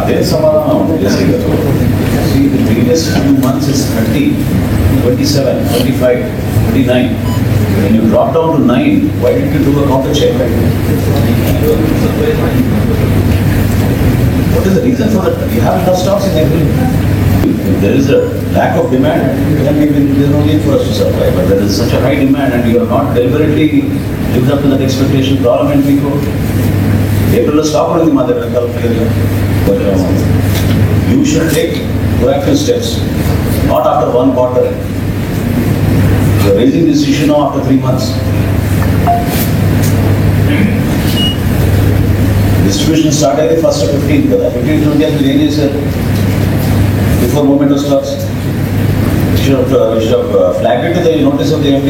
అదే సమాధానం జేసీ గారు. See, the previous few months is 30, 27, 25, 29. When you drop down to 9, why didn't you do a counter check? What is the reason for that? You have enough stocks in every. If there is a lack of demand, then there is no need for us to supply. But there is such a high demand and you have not deliberately lived up to that expectation. Problem and we go. April stock on the mother clearly. But you should take proactive steps, not after one quarter. You are raising this issue now after 3 months. Distribution started the 1st of 15th. 15th, 20th, we raised it before movement of stocks. You should have flagged it to the notice of the MD.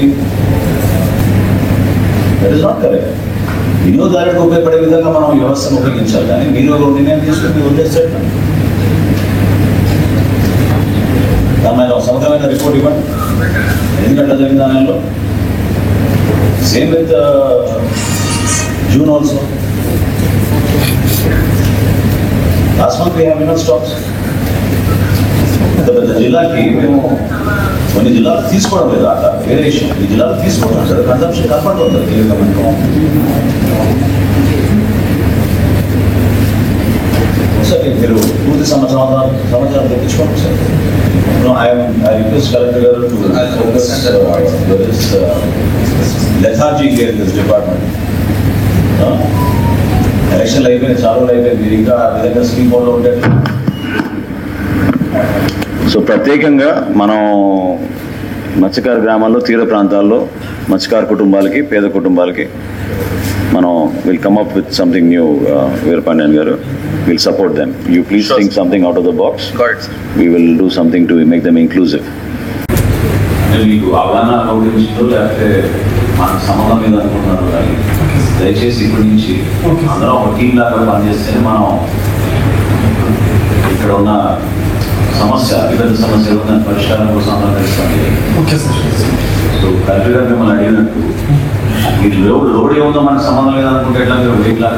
That is not correct. వినియోగదారులకు ఉపయోగపడే విధంగా మనం వ్యవస్థను ఉపయోగించాలి కానీ మీరు నిర్ణయం తీసుకుని వదిలేస్తారు. దాని సమగ్రమైన రిపోర్ట్ ఇవ్వండి. ఎందుకంటే జరిగిన దానిలో same with June also. Last month we have enough stocks. పెద్ద జిల్లాకి మేము కొన్ని జిల్లాలు తీసుకోవడం లేదు, అట్లా వేరే విషయం. ఈ జిల్లాలు తీసుకోవడం సార్ కన్సంప్షన్ కనపడుతుంది సరే. మీరు పూర్తి సమాచారం తెప్పించుకోండి sir. I request Collector Garu to focus. There is lethargy here in this department. ఎలక్షన్లు అయిపోయినాయి, చాలా అయిపోయింది. మీరు ఇంకా విధంగా స్కీమ్ బోర్డులో ఉంటే సో ప్రత్యేకంగా మనం మత్స్యకార గ్రామాల్లో తీర ప్రాంతాల్లో మత్స్యకార కుటుంబాలకి పేద కుటుంబాలకి మనం will come up with something new. Veerapandian గారు will support them. You please think something out of the box. We will do something to make them inclusive. మీకు అవగాహన గురించిందో లేకపోతే మనకు సంబంధం మీద అనుకుంటున్నారు కానీ దయచేసి ఇప్పటి నుంచి అందరం ఒక టీం లాగా పనిచేస్తేనే మనం ఇక్కడ ఉన్న సమస్య వివిధ సమస్యలు ఉన్న పరిష్కారం కోసం అందరం తెలుస్తుంది. సో కలెక్టర్ గారు మిమ్మల్ని అడిగినట్టు ఈ లోడ్ ఏముందో మనకు సంబంధం లేదనుకుంటే ఎట్లా మీరు వెయిట్ లాగా